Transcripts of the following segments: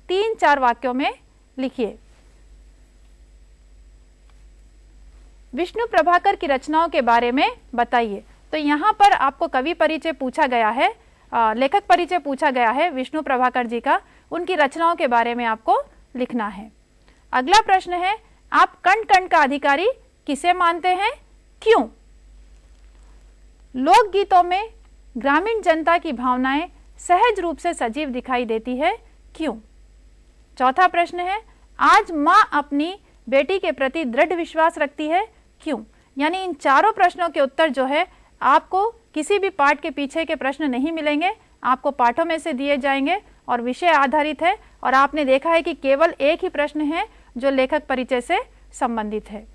3-4 वाक्यों में लिखिए। विष्णु प्रभाकर की रचनाओं के बारे में बताइए। तो यहाँ पर आपको कवि परिचय पूछा गया है, लेखक परिचय पूछा गया है विष्णु प्रभाकर जी का, उनकी रचनाओं के बारे में आपको लिखना है। अगला प्रश्न है, आप कण कण का अधिकारी किसे मानते हैं, क्यों? लोकगीतों में ग्रामीण जनता की भावनाएं सहज रूप से सजीव दिखाई देती है, क्यों? चौथा प्रश्न है, आज मां अपनी बेटी के प्रति दृढ़ विश्वास रखती है, क्यों? यानी इन चारों प्रश्नों के उत्तर जो है आपको किसी भी पाठ के पीछे के प्रश्न नहीं मिलेंगे, आपको पाठों में से दिए जाएंगे और विषय आधारित है। और आपने देखा है कि केवल एक ही प्रश्न है जो लेखक परिचय से संबंधित है।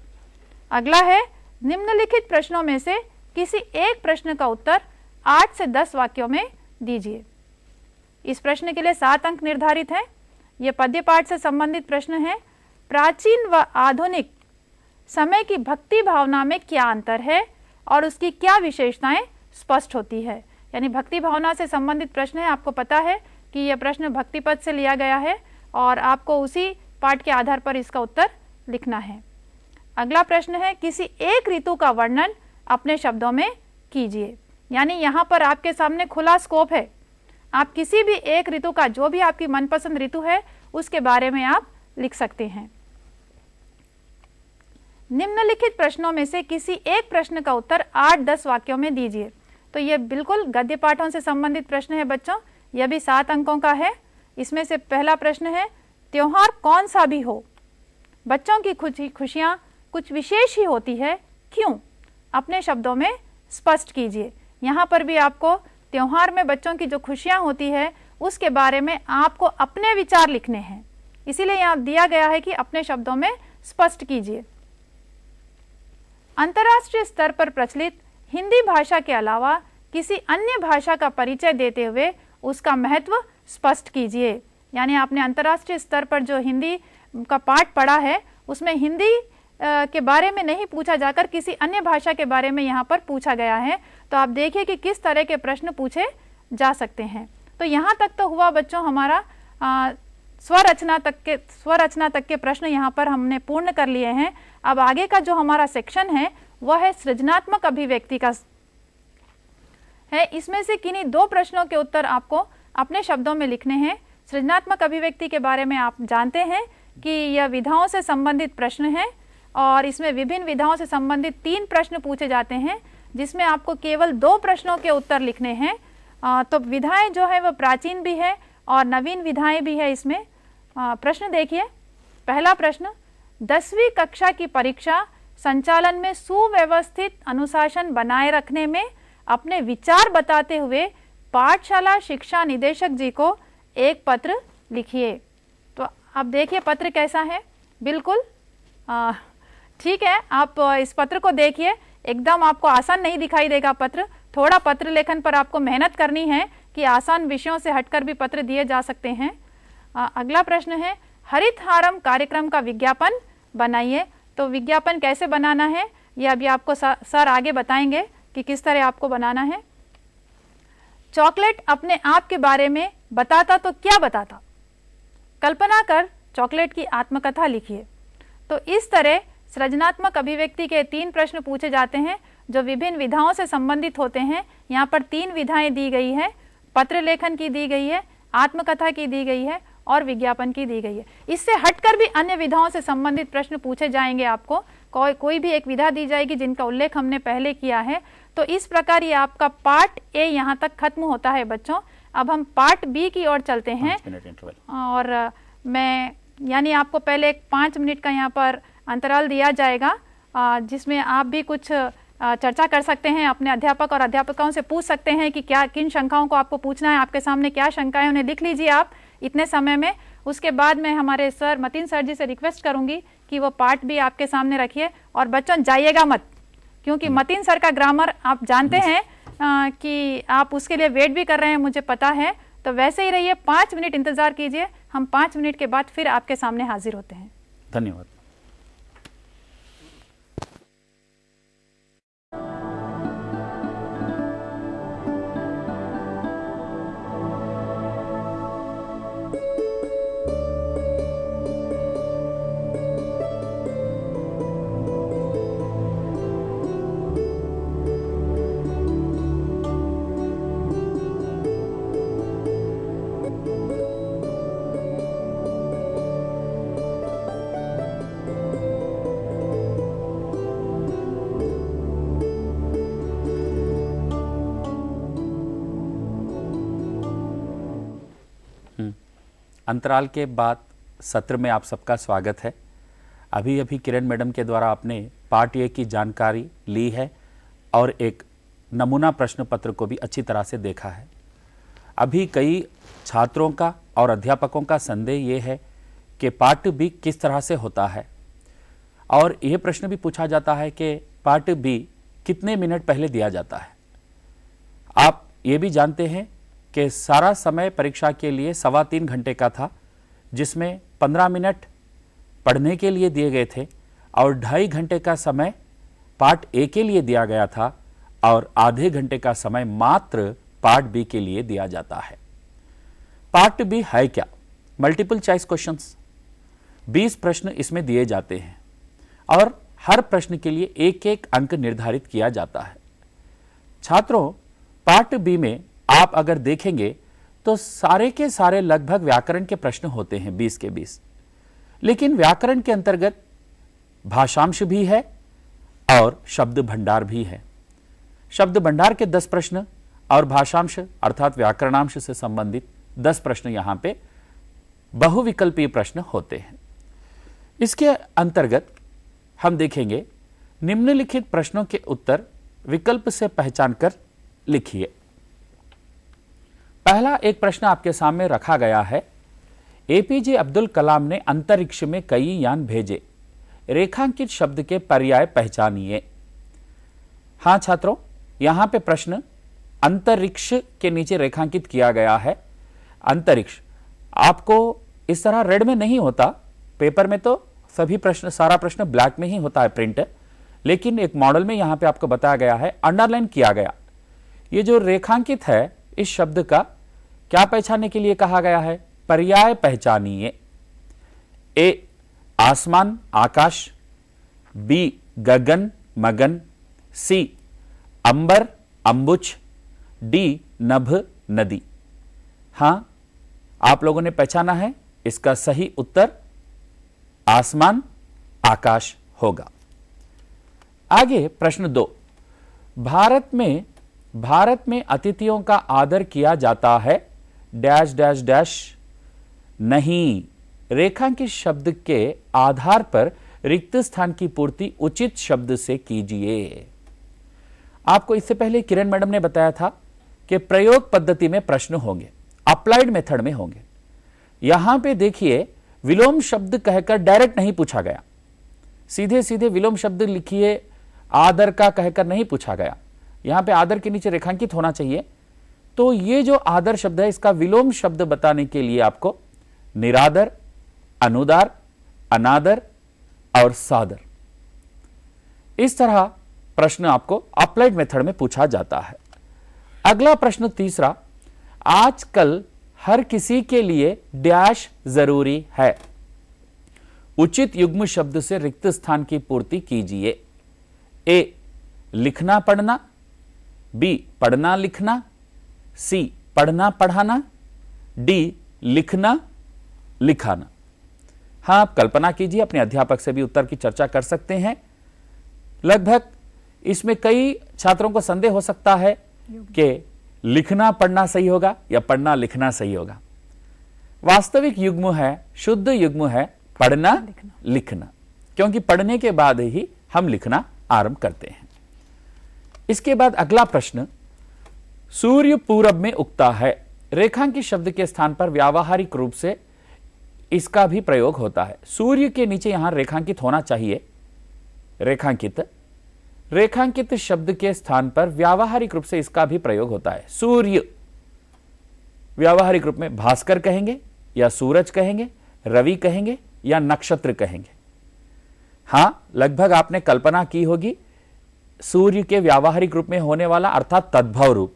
अगला है, निम्नलिखित प्रश्नों में से किसी एक प्रश्न का उत्तर 8 से 10 वाक्यों में दीजिए। इस प्रश्न के लिए 7 अंक निर्धारित हैं। यह पद्य पाठ से संबंधित प्रश्न है। प्राचीन व आधुनिक समय की भक्ति भावना में क्या अंतर है और उसकी क्या विशेषताएं स्पष्ट होती है। यानी भक्ति भावना से संबंधित प्रश्न है। आपको पता है कि यह प्रश्न भक्ति पद से लिया गया है और आपको उसी पाठ के आधार पर इसका उत्तर लिखना है। अगला प्रश्न है, किसी एक ऋतु का वर्णन अपने शब्दों में कीजिए। यानी यहाँ पर आपके सामने खुला स्कोप है, आप किसी भी एक ऋतु का, जो भी आपकी मनपसंद ऋतु है, उसके बारे में आप लिख सकते हैं। निम्नलिखित प्रश्नों में से किसी एक प्रश्न का उत्तर 8-10 वाक्यों में दीजिए। तो ये बिल्कुल गद्य पाठों से संबंधित प्रश्न है बच्चों, यह भी 7 अंकों का है। इसमें से पहला प्रश्न है, त्योहार कौन सा भी हो, बच्चों की खुशियाँ कुछ विशेष ही होती है, क्यों? अपने शब्दों में स्पष्ट कीजिए। यहाँ पर भी आपको त्योहार में बच्चों की जो खुशियाँ होती है उसके बारे में आपको अपने विचार लिखने हैं, इसीलिए यहाँ दिया गया है कि अपने शब्दों में स्पष्ट कीजिए। अंतर्राष्ट्रीय स्तर पर प्रचलित हिंदी भाषा के अलावा किसी अन्य भाषा का परिचय देते हुए उसका महत्व स्पष्ट कीजिए। यानी आपने अंतर्राष्ट्रीय स्तर पर जो हिंदी का पाठ पढ़ा है उसमें हिंदी के बारे में नहीं पूछा जाकर किसी अन्य भाषा के बारे में यहाँ पर पूछा गया है। तो आप देखिए कि किस तरह के प्रश्न पूछे जा सकते हैं। तो यहाँ तक तो हुआ बच्चों हमारा स्वरचना तक के प्रश्न यहाँ पर हमने पूर्ण कर लिए हैं। अब आगे का जो हमारा सेक्शन है वह है सृजनात्मक अभिव्यक्ति का है। इसमें से किन्हीं 2 प्रश्नों के उत्तर आपको अपने शब्दों में लिखने हैं। सृजनात्मक अभिव्यक्ति के बारे में आप जानते हैं कि यह विधाओं से संबंधित प्रश्न है और इसमें विभिन्न विधाओं से संबंधित 3 प्रश्न पूछे जाते हैं, जिसमें आपको केवल 2 प्रश्नों के उत्तर लिखने हैं। तो विधाएं जो है वह प्राचीन भी है और नवीन विधाएं भी है। इसमें प्रश्न देखिए, पहला प्रश्न, 10वीं कक्षा की परीक्षा संचालन में सुव्यवस्थित अनुशासन बनाए रखने में अपने विचार बताते हुए पाठशाला शिक्षा निदेशक जी को एक पत्र लिखिए। तो अब देखिए पत्र कैसा है, बिल्कुल ठीक है। आप इस पत्र को देखिए, एकदम आपको आसान नहीं दिखाई देगा पत्र, थोड़ा पत्र लेखन पर आपको मेहनत करनी है कि आसान विषयों से हटकर भी पत्र दिए जा सकते हैं। अगला प्रश्न है, हरितहारम कार्यक्रम का विज्ञापन बनाइए। तो विज्ञापन कैसे बनाना है ये अभी आपको सर आगे बताएंगे कि किस तरह आपको बनाना है। चॉकलेट अपने आप के बारे में बताता तो क्या बताता, कल्पना कर चॉकलेट की आत्मकथा लिखिए। तो इस तरह सृजनात्मक अभिव्यक्ति के 3 प्रश्न पूछे जाते हैं जो विभिन्न विधाओं से संबंधित होते हैं। यहाँ पर 3 विधाएं दी गई है, पत्र लेखन की दी गई है, आत्मकथा की दी गई है और विज्ञापन की दी गई है। इससे हटकर भी अन्य विधाओं से संबंधित प्रश्न पूछे जाएंगे। आपको कोई भी एक विधा दी जाएगी जिनका उल्लेख हमने पहले किया है। तो इस प्रकार ये आपका पार्ट ए यहाँ तक खत्म होता है बच्चों। अब हम पार्ट बी की ओर चलते हैं और मैं यानी आपको पहले एक 5 मिनट का यहाँ पर अंतराल दिया जाएगा जिसमें आप भी कुछ चर्चा कर सकते हैं, अपने अध्यापक और अध्यापकों से पूछ सकते हैं कि क्या किन शंकाओं को आपको पूछना है, आपके सामने क्या शंकाएं उन्हें लिख लीजिए आप इतने समय में। उसके बाद मैं हमारे सर मतीन सर जी से रिक्वेस्ट करूंगी कि वो पार्ट भी आपके सामने रखिए। और बच्चों जाइएगा मत, क्योंकि मतीन सर का ग्रामर आप जानते हैं कि आप उसके लिए वेट भी कर रहे हैं, मुझे पता है। तो वैसे ही रहिए, 5 मिनट इंतजार कीजिए, हम 5 मिनट के बाद फिर आपके सामने हाजिर होते हैं। धन्यवाद। अंतराल के बाद सत्र में आप सबका स्वागत है। अभी अभी किरण मैडम के द्वारा आपने पार्ट ए की जानकारी ली है और एक नमूना प्रश्न पत्र को भी अच्छी तरह से देखा है। अभी कई छात्रों का और अध्यापकों का संदेह ये है कि पार्ट बी किस तरह से होता है, और यह प्रश्न भी पूछा जाता है कि पार्ट बी कितने मिनट पहले दिया जाता है। आप ये भी जानते हैं कि सारा समय परीक्षा के लिए 3.25 घंटे का था, जिसमें 15 मिनट पढ़ने के लिए दिए गए थे और 2.5 घंटे का समय पार्ट ए के लिए दिया गया था और आधे घंटे का समय मात्र पार्ट बी के लिए दिया जाता है। पार्ट बी है क्या? मल्टीपल चॉइस क्वेश्चंस, 20 प्रश्न इसमें दिए जाते हैं और हर प्रश्न के लिए एक एक अंक निर्धारित किया जाता है। छात्रों, पार्ट बी में आप अगर देखेंगे तो सारे के सारे लगभग व्याकरण के प्रश्न होते हैं, 20 के 20। लेकिन व्याकरण के अंतर्गत भाषांश भी है और शब्द भंडार भी है। शब्द भंडार के 10 प्रश्न और भाषांश अर्थात व्याकरणांश से संबंधित 10 प्रश्न यहां पे बहुविकल्पीय प्रश्न होते हैं। इसके अंतर्गत हम देखेंगे निम्नलिखित प्रश्नों के उत्तर विकल्प से पहचान कर लिखिए। पहला एक प्रश्न आपके सामने रखा गया है, एपीजे अब्दुल कलाम ने अंतरिक्ष में कई यान भेजे, रेखांकित शब्द के पर्याय पहचानिए। हां छात्रों, यहां पे प्रश्न अंतरिक्ष के नीचे रेखांकित किया गया है। अंतरिक्ष आपको इस तरह रेड में नहीं होता, पेपर में तो सभी प्रश्न, सारा प्रश्न ब्लैक में ही होता है प्रिंट, लेकिन एक मॉडल में यहां पे आपको बताया गया है, अंडरलाइन किया गया। ये जो रेखांकित है इस शब्द का क्या पहचानने के लिए कहा गया है? पर्याय पहचानिए। ए आसमान आकाश, बी गगन मगन, सी अंबर अंबुज, डी नभ नदी। हां, आप लोगों ने पहचाना है, इसका सही उत्तर आसमान आकाश होगा। आगे प्रश्न 2, भारत में अतिथियों का आदर किया जाता है डैश डैश डैश नहीं, रेखांकित शब्द के आधार पर रिक्त स्थान की पूर्ति उचित शब्द से कीजिए। आपको इससे पहले किरण मैडम ने बताया था कि प्रयोग पद्धति में प्रश्न होंगे, अप्लाइड मेथड में होंगे। यहां पे देखिए, विलोम शब्द कहकर डायरेक्ट नहीं पूछा गया, सीधे सीधे विलोम शब्द लिखिए आदर का कहकर नहीं पूछा गया। यहां पे आदर के नीचे रेखांकित होना चाहिए। तो ये जो आदर शब्द है, इसका विलोम शब्द बताने के लिए आपको निरादर, अनुदार, अनादर और सादर, इस तरह प्रश्न आपको अप्लाइड मेथड में पूछा जाता है। अगला प्रश्न तीसरा, आजकल हर किसी के लिए डैश जरूरी है, उचित युग्म शब्द से रिक्त स्थान की पूर्ति कीजिए। ए लिखना पढ़ना, बी पढ़ना लिखना, सी पढ़ना पढ़ाना, डी लिखना लिखाना। हां, आप कल्पना कीजिए, अपने अध्यापक से भी उत्तर की चर्चा कर सकते हैं। लगभग इसमें कई छात्रों को संदेह हो सकता है कि लिखना पढ़ना सही होगा या पढ़ना लिखना सही होगा। वास्तविक युग्म है, शुद्ध युग्म है पढ़ना लिखना, क्योंकि पढ़ने के बाद ही हम लिखना आरंभ करते हैं। इसके बाद अगला प्रश्न, सूर्य पूरब में उगता है, रेखांकित शब्द के स्थान पर व्यावहारिक रूप से इसका भी प्रयोग होता है। सूर्य के नीचे यहां रेखांकित होना चाहिए, रेखांकित शब्द के स्थान पर व्यावहारिक रूप से इसका भी प्रयोग होता है। सूर्य व्यावहारिक रूप में भास्कर कहेंगे या सूरज कहेंगे, रवि कहेंगे या नक्षत्र कहेंगे। हां, लगभग आपने कल्पना की होगी सूर्य के व्यावहारिक रूप में होने वाला अर्थात तद्भव रूप,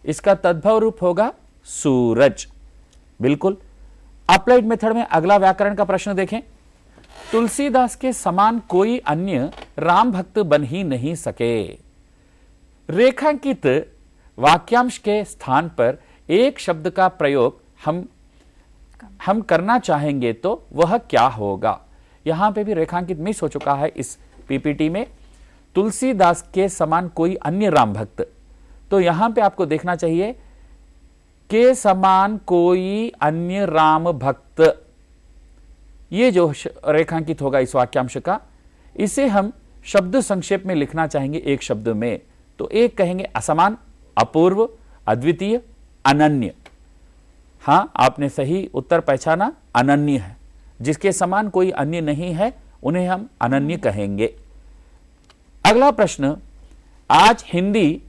इसका तद्भव रूप होगा सूरज। बिल्कुल। अप्लाइड मेथड में अगला व्याकरण का प्रश्न देखें, तुलसीदास के समान कोई अन्य राम भक्त बन ही नहीं सके, रेखांकित वाक्यांश के स्थान पर एक शब्द का प्रयोग हम करना चाहेंगे तो वह क्या होगा? यहां पे भी रेखांकित मिस हो चुका है इस पीपीटी में, तुलसीदास के समान कोई अन्य राम भक्त। तो यहां पे आपको देखना चाहिए जिसके समान कोई अन्य राम भक्त, ये जो रेखांकित होगा इस वाक्यांश का, इसे हम शब्द संक्षेप में लिखना चाहेंगे एक शब्द में। तो एक कहेंगे असमान, अपूर्व, अद्वितीय, अनन्य। हां, आपने सही उत्तर पहचाना, अनन्य है। जिसके समान कोई अन्य नहीं है उन्हें हम अनन्य कहेंगे। अगला प्रश्न, आज हिंदी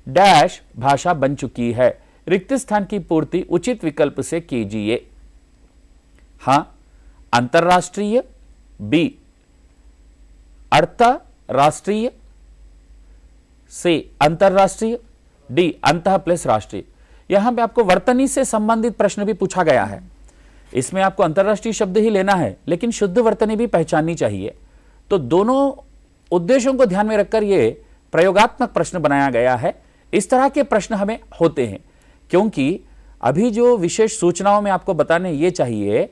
डैश भाषा बन चुकी है, रिक्त स्थान की पूर्ति उचित विकल्प से कीजिए। हां, अंतरराष्ट्रीय, बी अर्धराष्ट्रीय, सी अंतरराष्ट्रीय, डी अंतः प्लस राष्ट्रीय। यहां पे आपको वर्तनी से संबंधित प्रश्न भी पूछा गया है। इसमें आपको अंतरराष्ट्रीय शब्द ही लेना है, लेकिन शुद्ध वर्तनी भी पहचाननी चाहिए। तो दोनों उद्देश्यों को ध्यान में रखकर यह प्रयोगात्मक प्रश्न बनाया गया है। इस तरह के प्रश्न हमें होते हैं, क्योंकि अभी जो विशेष सूचनाओं में आपको बताने ये चाहिए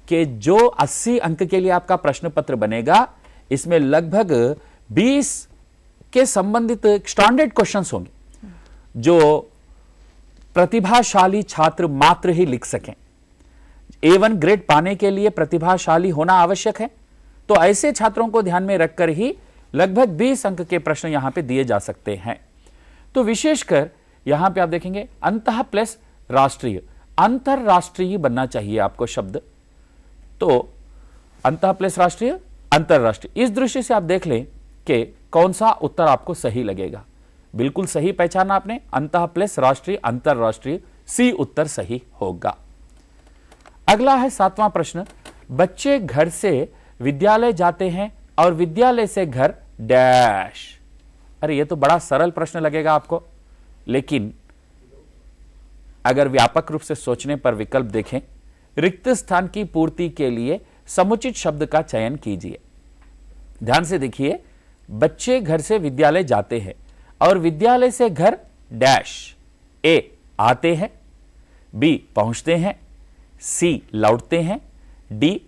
कि जो 80 अंक के लिए आपका प्रश्न पत्र बनेगा, इसमें लगभग 20 के संबंधित स्टैंडर्ड क्वेश्चंस होंगे जो प्रतिभाशाली छात्र मात्र ही लिख सकें। A1 ग्रेड पाने के लिए प्रतिभाशाली होना आवश्यक है। तो ऐसे छात्रों को ध्यान में रखकर ही लगभग 20 अंक के प्रश्न यहां पे दिए जा सकते हैं। तो विशेषकर यहां पे आप देखेंगे अंतः प्लस राष्ट्रीय, अंतरराष्ट्रीय बनना चाहिए आपको शब्द। तो अंतः प्लस राष्ट्रीय, अंतरराष्ट्रीय, इस दृष्टि से आप देख लें कि कौन सा उत्तर आपको सही लगेगा। बिल्कुल सही पहचाना आपने, अंतः प्लस राष्ट्रीय, अंतरराष्ट्रीय, सी उत्तर सही होगा। अगला है 7वां प्रश्न, बच्चे घर से विद्यालय जाते हैं और विद्यालय से घर डैश। अरे ये तो बड़ा सरल प्रश्न लगेगा आपको, लेकिन अगर व्यापक रूप से सोचने पर विकल्प देखें, रिक्त स्थान की पूर्ति के लिए समुचित शब्द का चयन कीजिए। ध्यान से देखिए, बच्चे घर से विद्यालय जाते हैं और विद्यालय से घर डैश। ए आते हैं, बी पहुंचते हैं, सी लौटते हैं, डी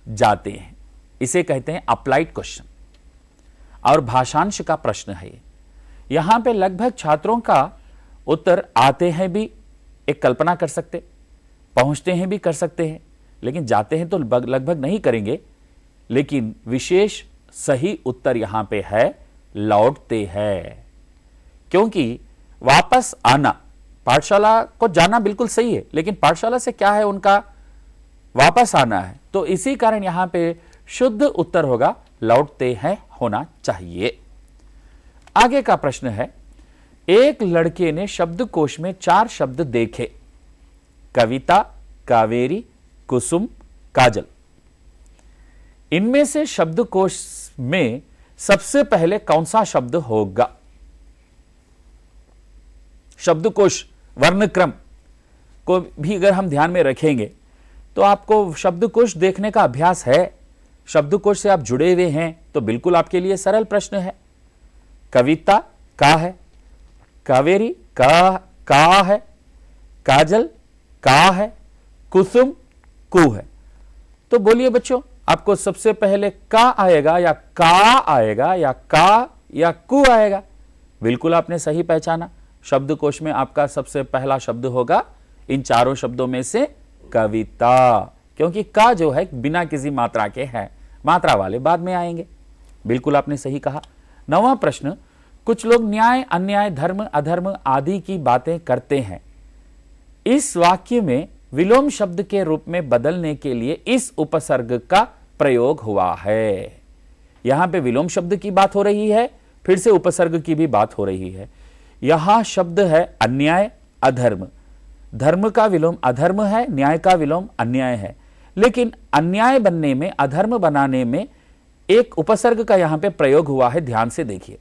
जाते हैं। इसे कहते हैं अप्लाइड क्वेश्चन और भाषांश का प्रश्न है। यहां पे लगभग छात्रों का उत्तर आते हैं भी एक कल्पना कर सकते, पहुंचते हैं भी कर सकते हैं, लेकिन जाते हैं तो लगभग नहीं करेंगे। लेकिन विशेष सही उत्तर यहां पे है लौटते हैं, क्योंकि वापस आना, पाठशाला को जाना बिल्कुल सही है, लेकिन पाठशाला से क्या है उनका वापस आना है। तो इसी कारण यहां पे शुद्ध उत्तर होगा लौटते हैं होना चाहिए। आगे का प्रश्न है, एक लड़के ने शब्दकोश में 4 शब्द देखे, कविता, कावेरी, कुसुम, काजल। इनमें से शब्दकोश में सबसे पहले कौन सा शब्द होगा? शब्दकोश वर्णक्रम को भी अगर हम ध्यान में रखेंगे तो आपको शब्दकोश देखने का अभ्यास है, शब्दकोश से आप जुड़े हुए हैं, तो बिल्कुल आपके लिए सरल प्रश्न है। कविता का है, कावेरी का है, काजल का है, कुसुम कु है। तो बोलिए बच्चों, आपको सबसे पहले का आएगा या का आएगा या का या कु आएगा? बिल्कुल आपने सही पहचाना, शब्दकोश में आपका सबसे पहला शब्द होगा इन चारों शब्दों में से कविता, क्योंकि का जो है बिना किसी मात्रा के है, मात्रा वाले बाद में आएंगे। बिल्कुल आपने सही कहा। 9वां प्रश्न, कुछ लोग न्याय, अन्याय, धर्म, अधर्म आदि की बातें करते हैं। इस वाक्य में विलोम शब्द के रूप में बदलने के लिए इस उपसर्ग का प्रयोग हुआ है। यहां पे विलोम शब्द की बात हो रही है, फिर से उपसर्ग की भी बात हो रही है। यहां शब्द है अन्याय, अधर्म। धर्म का विलोम अधर्म है, न्याय का विलोम अन्याय है, लेकिन अन्याय बनने में, अधर्म बनाने में एक उपसर्ग का यहां पे प्रयोग हुआ है। ध्यान से देखिए,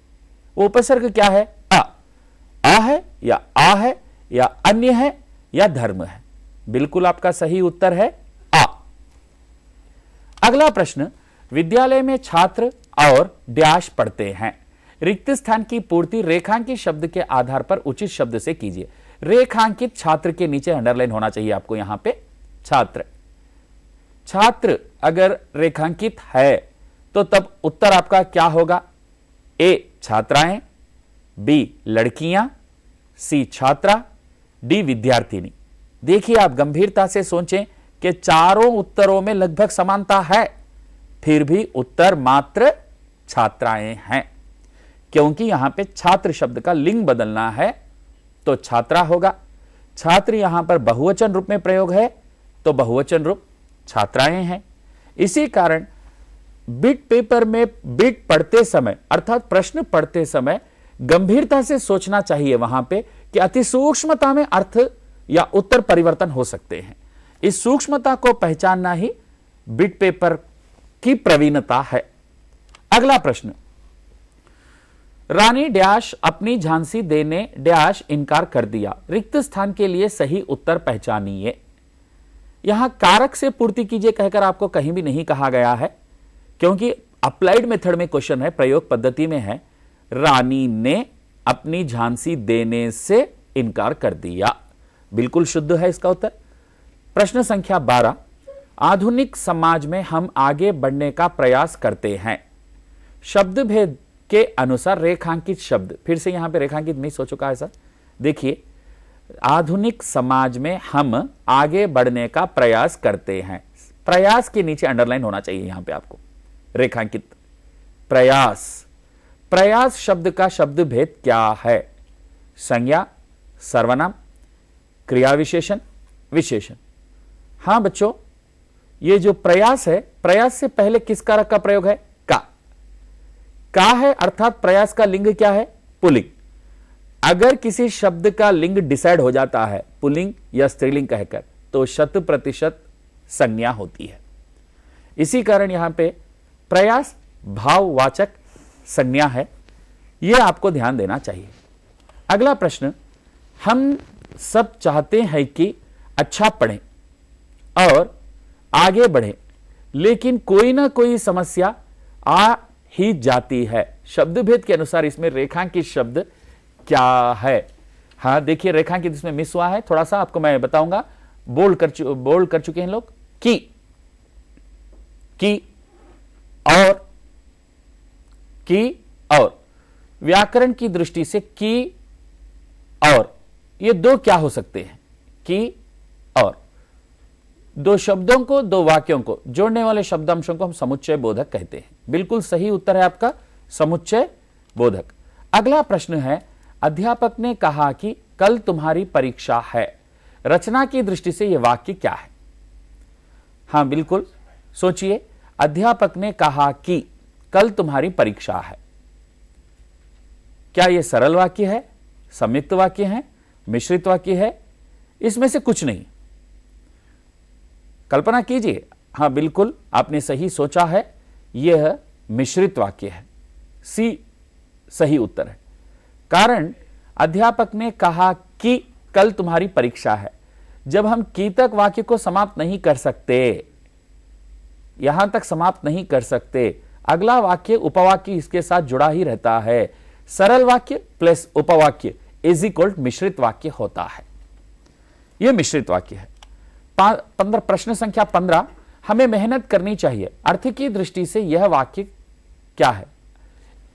वो उपसर्ग क्या है? आ है या आ है या अन्य है या धर्म है। बिल्कुल आपका सही उत्तर है आ। अगला प्रश्न, विद्यालय में छात्र और डैश पढ़ते हैं। रिक्त स्थान की पूर्ति रेखांकित शब्द के आधार पर उचित शब्द से कीजिए। रेखांकित छात्र के नीचे अंडरलाइन होना चाहिए आपको यहां पे छात्र। छात्र अगर रेखांकित है तो तब उत्तर आपका क्या होगा? ए छात्राएं, बी लड़कियां, सी छात्रा, डी विद्यार्थिनी। देखिए, आप गंभीरता से सोचें कि चारों उत्तरों में लगभग समानता है, फिर भी उत्तर मात्र छात्राएं हैं, क्योंकि यहां पे छात्र शब्द का लिंग बदलना है तो छात्रा होगा। छात्र यहां पर बहुवचन रूप में प्रयोग है तो बहुवचन रूप छात्राएं हैं। इसी कारण बिट पेपर में बिट पढ़ते समय अर्थात प्रश्न पढ़ते समय गंभीरता से सोचना चाहिए वहां पे कि अति सूक्ष्मता में अर्थ या उत्तर परिवर्तन हो सकते हैं। इस सूक्ष्मता को पहचानना ही बिट पेपर की प्रवीणता है। अगला प्रश्न, रानी डैश अपनी झांसी देने डैश इनकार कर दिया, रिक्त स्थान के लिए सही उत्तर पहचानिए। यहां कारक से पूर्ति कीजिए कहकर आपको कहीं भी नहीं कहा गया है, क्योंकि अप्लाइड मेथड में क्वेश्चन है, प्रयोग पद्धति में है। रानी ने अपनी झांसी देने से इनकार कर दिया, बिल्कुल शुद्ध है इसका उत्तर। प्रश्न संख्या 12, आधुनिक समाज में हम आगे बढ़ने का प्रयास करते हैं। शब्द भेद के अनुसार रेखांकित शब्द, फिर से यहां पे रेखांकित मिस हो चुका है सर। देखिए, आधुनिक समाज में हम आगे बढ़ने का प्रयास करते हैं, प्रयास के नीचे अंडरलाइन होना चाहिए यहां पे आपको, रेखांकित प्रयास। प्रयास शब्द का शब्द भेद क्या है? संज्ञा, सर्वनाम, क्रिया विशेषण, विशेषण। हां बच्चों, ये जो प्रयास है, प्रयास से पहले किस कारक का प्रयोग है? का है, अर्थात प्रयास का लिंग क्या है? पुल्लिंग। अगर किसी शब्द का लिंग डिसाइड हो जाता है पुल्लिंग या स्त्रीलिंग कहकर, तो 100% संज्ञा होती है। इसी कारण यहां पे प्रयास भाववाचक संज्ञा है, यह आपको ध्यान देना चाहिए। अगला प्रश्न, हम सब चाहते हैं कि अच्छा पढ़ें और आगे बढ़ें, लेकिन कोई ना कोई समस्या आ ही जाती है। शब्द भेद के अनुसार इसमें रेखांकित शब्द क्या है? हां देखिए, रेखांकित इसमें मिस हुआ है, थोड़ा सा आपको मैं बताऊंगा। बोल्ड कर चुके हैं लोग। की और व्याकरण की दृष्टि से की और ये दो क्या हो सकते हैं? की और, दो शब्दों को, दो वाक्यों को जोड़ने वाले शब्दांशों को हम समुच्चय बोधक कहते हैं। बिल्कुल सही उत्तर है आपका, समुच्चय बोधक। अगला प्रश्न है, अध्यापक ने कहा कि कल तुम्हारी परीक्षा है। रचना की दृष्टि से यह वाक्य क्या है? हां बिल्कुल सोचिए, अध्यापक ने कहा कि कल तुम्हारी परीक्षा है। क्या यह सरल वाक्य है, संयुक्त वाक्य है, मिश्रित वाक्य है? इसमें से कुछ नहीं। कल्पना कीजिए। हां बिल्कुल आपने सही सोचा है, यह मिश्रित वाक्य है। सी सही उत्तर है। कारण अध्यापक ने कहा कि कल तुम्हारी परीक्षा है। जब हम की तक वाक्य को समाप्त नहीं कर सकते, यहां तक समाप्त नहीं कर सकते, अगला वाक्य उपवाक्य इसके साथ जुड़ा ही रहता है। सरल वाक्य प्लस उपवाक्य इज इक्वल मिश्रित वाक्य होता है। यह मिश्रित वाक्य है। 15 प्रश्न संख्या 15, हमें मेहनत करनी चाहिए। अर्थ की दृष्टि से यह वाक्य क्या है?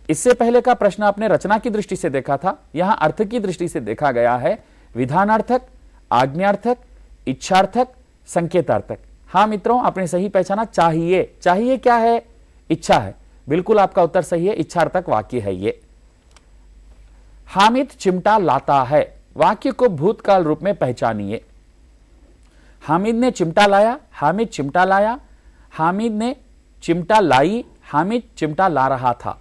इससे पहले का प्रश्न आपने रचना की दृष्टि से देखा था, यहां अर्थ की दृष्टि से देखा गया है। विधानार्थक, आज्ञार्थक, इच्छार्थक, संकेतार्थक। हां मित्रों, आपने सही पहचाना। चाहिए, चाहिए क्या है? इच्छा है। बिल्कुल आपका उत्तर सही है, इच्छार्थक वाक्य है ये। हामिद चिमटा लाता है, वाक्य को भूतकाल रूप में पहचानिए। हामिद ने चिमटा लाया, हामिद चिमटा लाया, हामिद ने चिमटा लाई, हामिद चिमटा ला रहा था।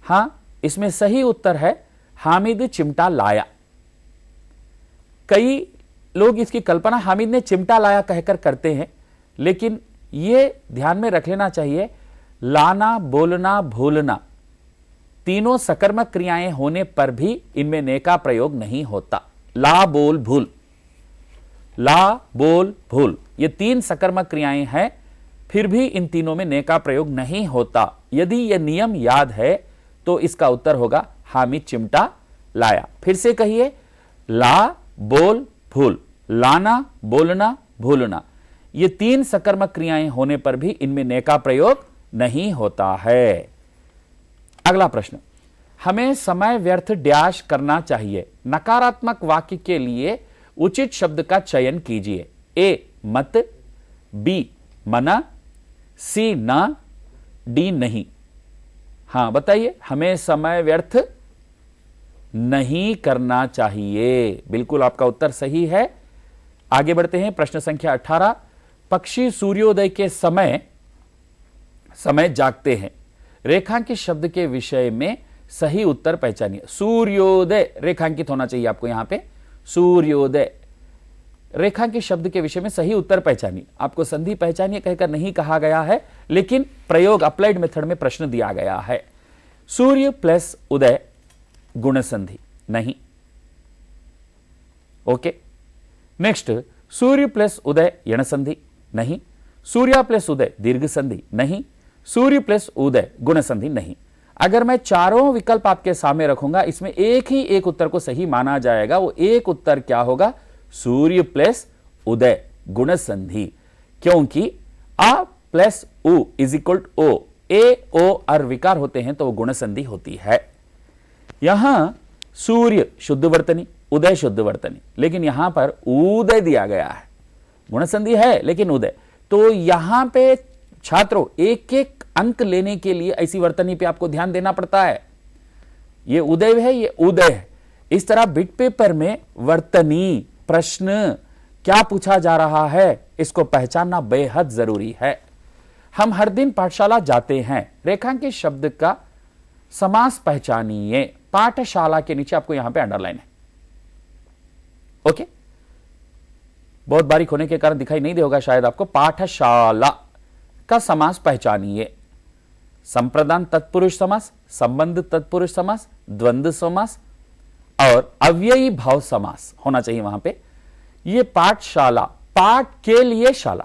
हां, इसमें सही उत्तर है हामिद चिमटा लाया। कई लोग इसकी कल्पना हामिद ने चिमटा लाया कहकर करते हैं, लेकिन यह ध्यान में रख लेना चाहिए, लाना, बोलना, भूलना तीनों सकर्मक क्रियाएं होने पर भी इनमें ने का प्रयोग नहीं होता। ला, बोल, भूल, ला, बोल, भूल, ये तीन सकर्मक क्रियाएं हैं, फिर भी इन तीनों में ने का प्रयोग नहीं होता। यदि यह नियम याद है तो इसका उत्तर होगा हामिद चिमटा लाया। फिर से कहिए, ला, बोल, भूल, लाना, बोलना, भूलना, ये तीन सकर्मक क्रियाएं होने पर भी इनमें ने का प्रयोग नहीं होता है। अगला प्रश्न, हमें समय व्यर्थ डैश करना चाहिए। नकारात्मक वाक्य के लिए उचित शब्द का चयन कीजिए। ए मत, बी मना, सी ना, डी नहीं। हां बताइए, हमें समय व्यर्थ नहीं करना चाहिए। बिल्कुल आपका उत्तर सही है। आगे बढ़ते हैं, प्रश्न संख्या 18। पक्षी सूर्योदय के समय जागते हैं। रेखांकित शब्द के विषय में सही उत्तर पहचानिए। सूर्योदय रेखांकित होना चाहिए आपको यहां पे। सूर्योदय रेखांकित शब्द के विषय में सही उत्तर पहचानिए। आपको संधि पहचानिए कहकर नहीं कहा गया है, लेकिन प्रयोग अप्लाइड मेथड में प्रश्न दिया गया है। सूर्य प्लस उदय गुण संधि नहीं। ओके, नेक्स्ट, सूर्य प्लस उदय यण संधि नहीं। सूर्या प्लस उदय दीर्घ संधि नहीं। सूर्य प्लस उदय गुण संधि नहीं। अगर मैं चारों विकल्प आपके सामने रखूंगा, इसमें एक ही एक उत्तर को सही माना जाएगा। वो एक उत्तर क्या होगा? सूर्य प्लस उदय गुण संधि, क्योंकि आ प्लस उ इज इक्वल ओ, ए ओ और विकार होते हैं तो वो गुण संधि होती है। यहां सूर्य शुद्ध वर्तनी, उदय शुद्ध वर्तनी, लेकिन यहां पर उदय दिया गया है। गुण संधि है लेकिन उदय, तो यहां पे छात्रों एक एक अंक लेने के लिए ऐसी वर्तनी पे आपको ध्यान देना पड़ता है। ये उदय है, ये उदय है। इस तरह बिट पेपर में वर्तनी प्रश्न क्या पूछा जा रहा है इसको पहचानना बेहद जरूरी है। हम हर दिन पाठशाला जाते हैं। रेखांकित शब्द का समास पहचानिए। पाठशाला के नीचे आपको यहां पे अंडरलाइन है। ओके, बहुत बारीक होने के कारण दिखाई नहीं देगा शायद आपको। पाठशाला का समास पहचानिए। संप्रदान तत्पुरुष समास, संबंध तत्पुरुष समास, द्वंद्व समास और अव्ययी भाव समास होना चाहिए वहां पे। ये पाठशाला, पाठ के लिए शाला,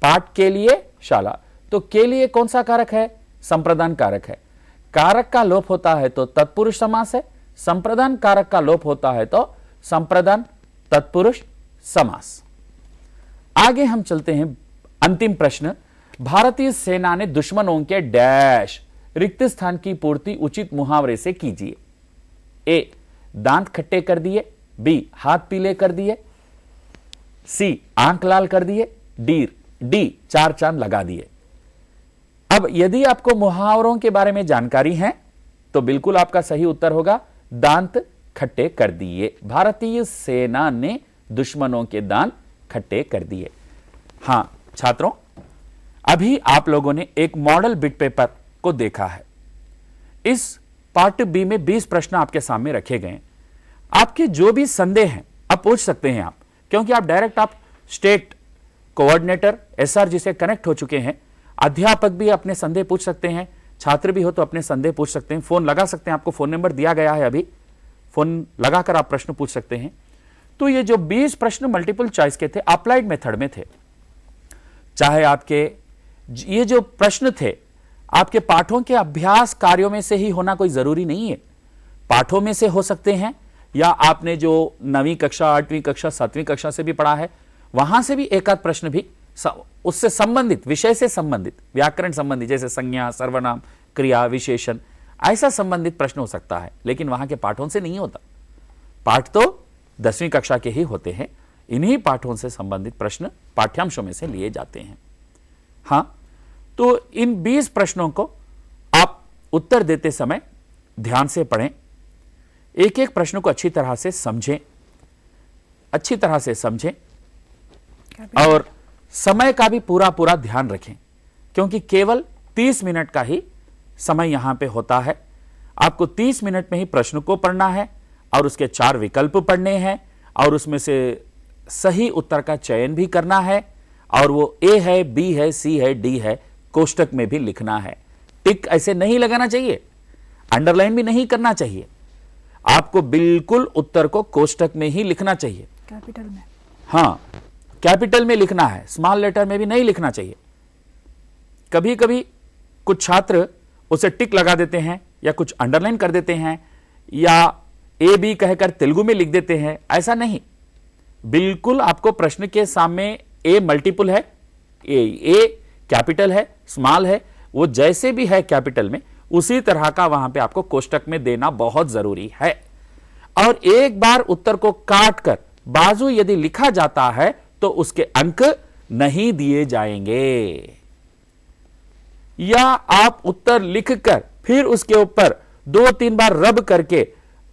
पाठ के लिए शाला, तो के लिए कौन सा कारक है? संप्रदान कारक है। कारक का लोप होता है तो तत्पुरुष समास है। संप्रदान कारक का लोप होता है तो संप्रदान तत्पुरुष समास। आगे हम चलते हैं। अंतिम प्रश्न, भारतीय सेना ने दुश्मनों के डैश रिक्त स्थान की पूर्ति उचित मुहावरे से कीजिए। ए दांत खट्टे कर दिए, बी हाथ पीले कर दिए, सी आंख लाल कर दिए, डी चार चांद लगा दिए। अब यदि आपको मुहावरों के बारे में जानकारी है तो बिल्कुल आपका सही उत्तर होगा दांत खट्टे कर दिए। भारतीय सेना ने दुश्मनों के दांत खट्टे कर दिए। हां छात्रों, अभी आप लोगों ने एक मॉडल बिट पेपर को देखा है। इस पार्ट बी में 20 प्रश्न आपके सामने रखे गए। आपके जो भी संदेह हैं आप पूछ सकते हैं आप, क्योंकि आप डायरेक्ट आप स्टेट कोऑर्डिनेटर एसआरजी से कनेक्ट हो चुके हैं। अध्यापक भी अपने संदेह पूछ सकते हैं, छात्र भी हो तो अपने संदेह पूछ सकते हैं। फोन लगा सकते हैं, आपको फोन नंबर दिया गया है, अभी फोन लगाकर आप प्रश्न पूछ सकते हैं। तो ये जो 20 प्रश्न मल्टीपल चॉइस के थे, अप्लाइड मेथड में थे। चाहे आपके ये जो प्रश्न थे आपके पाठों के अभ्यास कार्यों में से ही होना कोई जरूरी नहीं है। पाठों में से हो सकते हैं, या आपने जो 9वीं कक्षा, 8वीं कक्षा, 7वीं कक्षा से भी पढ़ा है, वहां से भी एक आध प्रश्न भी उससे संबंधित, विषय से संबंधित, व्याकरण संबंधित, जैसे संज्ञा, सर्वनाम, क्रिया, विशेषण, ऐसा संबंधित प्रश्न हो सकता है, लेकिन वहां के पाठों से नहीं होता। पाठ तो 10वीं कक्षा के ही होते हैं। इन्हीं पाठों से संबंधित प्रश्न पाठ्यांशों में से लिए जाते हैं। हां, तो इन 20 प्रश्नों को आप उत्तर देते समय ध्यान से पढ़ें, एक एक प्रश्न को अच्छी तरह से समझें, अच्छी तरह से समझें और समय का भी पूरा पूरा ध्यान रखें, क्योंकि केवल 30 मिनट का ही समय यहां पे होता है। आपको 30 मिनट में ही प्रश्न को पढ़ना है और उसके 4 विकल्प पढ़ने हैं और उसमें से सही उत्तर का चयन भी करना है, और वो ए है, बी है, सी है, डी है, कोष्टक में भी लिखना है। टिक ऐसे नहीं लगाना चाहिए, अंडरलाइन भी नहीं करना चाहिए। आपको बिल्कुल उत्तर को कोष्टक में ही लिखना चाहिए, कैपिटल में। हां, कैपिटल में लिखना है, स्मॉल लेटर में भी नहीं लिखना चाहिए। कभी कभी कुछ छात्र उसे टिक लगा देते हैं या कुछ अंडरलाइन कर देते हैं या ए बी कहकर तेलुगु में लिख देते हैं, ऐसा नहीं। बिल्कुल आपको प्रश्न के सामने ए मल्टीपल है, ए कैपिटल है, स्मॉल है, वो जैसे भी है कैपिटल में, उसी तरह का वहां पे आपको कोष्टक में देना बहुत जरूरी है। और एक बार उत्तर को काट कर बाजू यदि लिखा जाता है तो उसके अंक नहीं दिए जाएंगे। या आप उत्तर लिखकर फिर उसके ऊपर 2-3 बार रब करके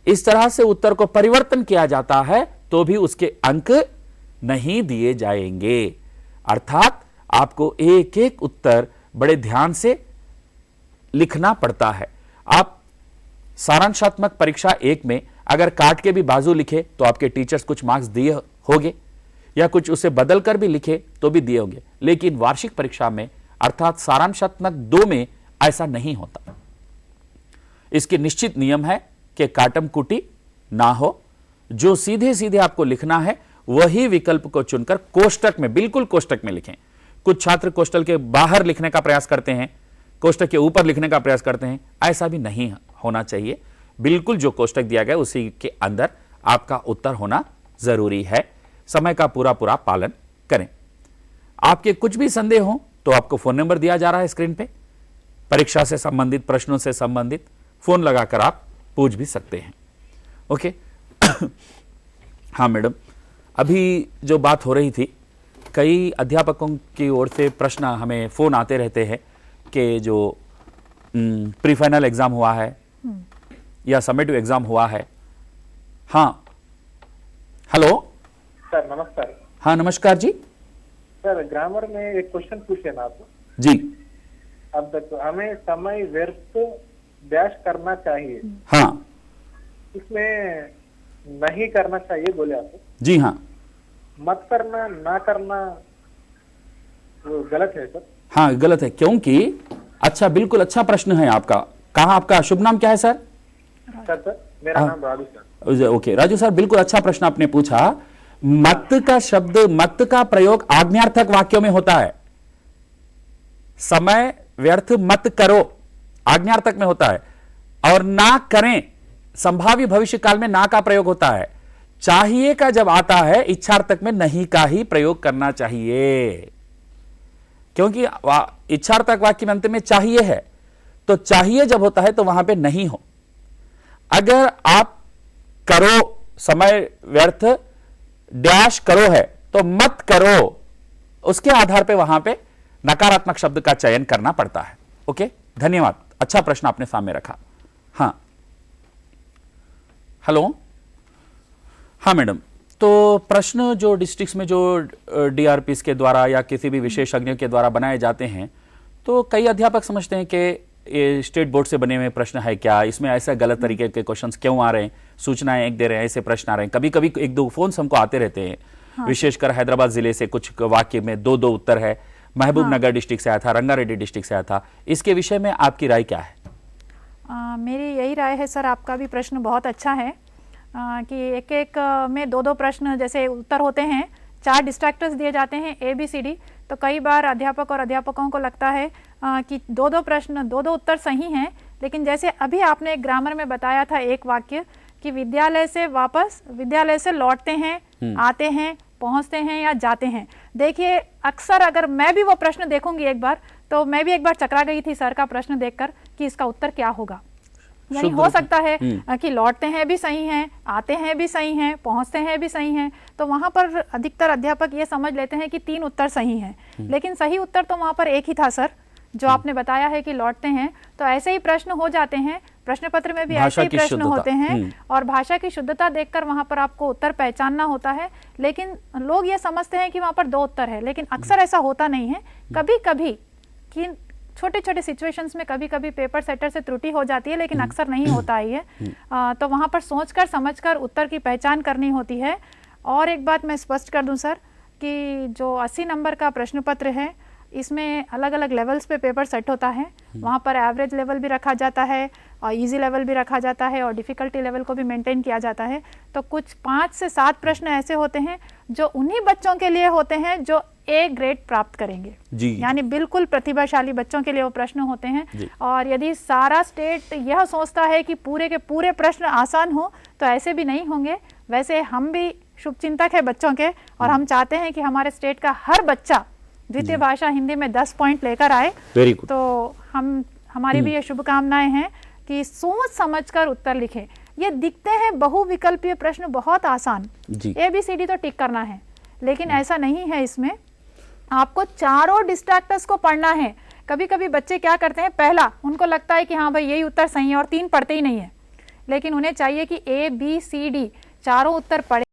इस तरह से उत्तर को परिवर्तन किया जाता है तो भी उसके अंक नहीं दिए जाएंगे। अर्थात आपको एक एक उत्तर बड़े ध्यान से लिखना पड़ता है। आप सारांशात्मक परीक्षा 1 में अगर काट के भी बाजू लिखे तो आपके टीचर्स कुछ मार्क्स दिए होंगे, या कुछ उसे बदल कर भी लिखे तो भी दिए होंगे, लेकिन वार्षिक परीक्षा में अर्थात सारांशात्मक 2 में ऐसा नहीं होता। इसके निश्चित नियम है कि काटम कुटी ना हो। जो सीधे सीधे आपको लिखना है वही विकल्प को चुनकर कोष्टक में, बिल्कुल कोष्टक में लिखें। कुछ छात्र कोष्टक के बाहर लिखने का प्रयास करते हैं, कोष्टक के ऊपर लिखने का प्रयास करते हैं। ऐसा भी नहीं होना चाहिए। बिल्कुल जो कोष्टक दिया गया उसी के अंदर आपका उत्तर होना जरूरी है। समय का पूरा पूरा पालन करें। आपके कुछ भी संदेह हो तो आपको फोन नंबर दिया जा रहा है स्क्रीन पे। परीक्षा से संबंधित, प्रश्नों से संबंधित फोन लगाकर आप पूछ भी सकते हैं। ओके। हाँ मैडम, अभी जो बात हो रही थी, कई अध्यापकों की ओर से प्रश्न हमें फोन आते रहते हैं कि जो प्री फाइनल एग्जाम हुआ है या समेटिव एग्जाम हुआ है। हाँ, हेलो सर नमस्कार। हाँ नमस्कार जी। सर ग्रामर में एक क्वेश्चन पूछे ना आप जी। अब तक हमें समय व्यर्थ डैश करना चाहिए, हाँ इसमें नहीं करना चाहिए बोले आप, जी। हाँ मत करना ना करना वो गलत है सर? हाँ गलत है, क्योंकि अच्छा, बिल्कुल अच्छा प्रश्न है आपका। कहाँ आपका शुभ नाम क्या है सर? सर मेरा नाम Raju sir. Okay Raju sir, बिल्कुल अच्छा प्रश्न आपने पूछा। मत का शब्द, मत का प्रयोग आज्ञार्थक वाक्यों में होता है। समय व्यर्थ मत करो आज्ञार्थक में होता है, और ना करें संभाव्य भविष्य काल में ना का प्रयोग होता है। चाहिए का जब आता है इच्छार्थक में नहीं का ही प्रयोग करना चाहिए, क्योंकि इच्छार्थक वाक्य में अंत में चाहिए है, तो चाहिए जब होता है तो वहां पे नहीं हो। अगर आप करो समय व्यर्थ डैश करो है तो मत करो, उसके आधार पे वहां पे नकारात्मक शब्द का चयन करना पड़ता है। ओके, धन्यवाद, अच्छा प्रश्न आपने सामने रखा। हाँ हेलो, हाँ मैडम, तो प्रश्न जो डिस्ट्रिक्ट्स में जो डीआरपीस के द्वारा या किसी भी विशेषज्ञ के द्वारा बनाए जाते हैं, तो कई अध्यापक समझते हैं कि ये स्टेट बोर्ड से बने हुए प्रश्न है क्या, इसमें ऐसा गलत तरीके के क्वेश्चंस क्यों आ रहे हैं, सूचनाएं एक दे रहे हैं, ऐसे प्रश्न आ रहे हैं। कभी कभी 1-2 फोन हमको आते रहते हैं। हाँ। विशेषकर हैदराबाद जिले से कुछ वाक्य में 2-2 उत्तर है। महबूब नगर डिस्ट्रिक्ट से आया था, रंगारेड्डी डिस्ट्रिक्ट से आया था। इसके विषय में आपकी राय क्या है? मेरी यही राय है सर, आपका भी प्रश्न बहुत अच्छा है कि एक एक में 2-2 प्रश्न जैसे उत्तर होते हैं, 4 डिस्ट्रैक्टर्स दिए जाते हैं ABCD, तो कई बार अध्यापक और अध्यापकों को लगता है कि 2-2 प्रश्न 2-2 उत्तर सही हैं। लेकिन जैसे अभी आपने एक ग्रामर में बताया था एक वाक्य कि विद्यालय से लौटते हैं, आते हैं, पहुंचते हैं या जाते हैं। देखिए अक्सर अगर मैं भी वो प्रश्न देखूंगी एक बार, तो मैं भी एक बार चकरा गई थी सर का प्रश्न देखकर कि इसका उत्तर क्या होगा। यानी हो सकता है कि लौटते हैं भी सही हैं, आते हैं भी सही हैं, पहुंचते हैं भी सही हैं, तो वहां पर अधिकतर अध्यापक ये समझ लेते हैं कि 3 उत्तर सही हैं, लेकिन सही उत्तर तो वहां पर एक ही था सर, जो आपने बताया है कि लौटते हैं। तो ऐसे ही प्रश्न हो जाते हैं, प्रश्न पत्र में भी ऐसे ही प्रश्न होते हैं, और भाषा की शुद्धता देखकर वहां पर आपको उत्तर पहचानना होता है। लेकिन लोग ये समझते हैं कि वहां पर 2 उत्तर है, लेकिन अक्सर ऐसा होता नहीं है। कभी कभी कि छोटे छोटे सिचुएशंस में कभी कभी पेपर सेटर से त्रुटि हो जाती है, लेकिन अक्सर नहीं होता है ये। तो वहां पर सोचकर समझकर उत्तर की पहचान करनी होती है। और एक बात मैं स्पष्ट कर दूं सर कि जो 80 नंबर का प्रश्न पत्र है, इसमें अलग अलग लेवल्स पे पेपर सेट होता है। वहाँ पर एवरेज लेवल भी रखा जाता है और इजी लेवल भी रखा जाता है और डिफ़िकल्टी लेवल को भी मेंटेन किया जाता है। तो कुछ 5 से 7 प्रश्न ऐसे होते हैं जो उन्हीं बच्चों के लिए होते हैं जो A ग्रेड प्राप्त करेंगे, यानी बिल्कुल प्रतिभाशाली बच्चों के लिए वो प्रश्न होते हैं। और यदि सारा स्टेट यह सोचता है कि पूरे के पूरे प्रश्न आसान हो, तो ऐसे भी नहीं होंगे। वैसे हम भी शुभचिंतक है बच्चों के, और हम चाहते हैं कि हमारे स्टेट का हर बच्चा द्वितीय भाषा हिंदी में 10 पॉइंट लेकर आए। तो हमारी भी ये शुभकामनाएं हैं कि सोच समझकर उत्तर लिखें। ये दिखते हैं बहुविकल्पीय प्रश्न बहुत आसान, जी। ABCD तो टिक करना है, लेकिन ऐसा नहीं है। इसमें आपको चारों डिस्ट्रैक्टर्स को पढ़ना है। कभी कभी बच्चे क्या करते हैं, पहला उनको लगता है कि हाँ भाई यही उत्तर सही है और 3 पढ़ते ही नहीं है, लेकिन उन्हें चाहिए कि ABCD चारों उत्तर पढ़े।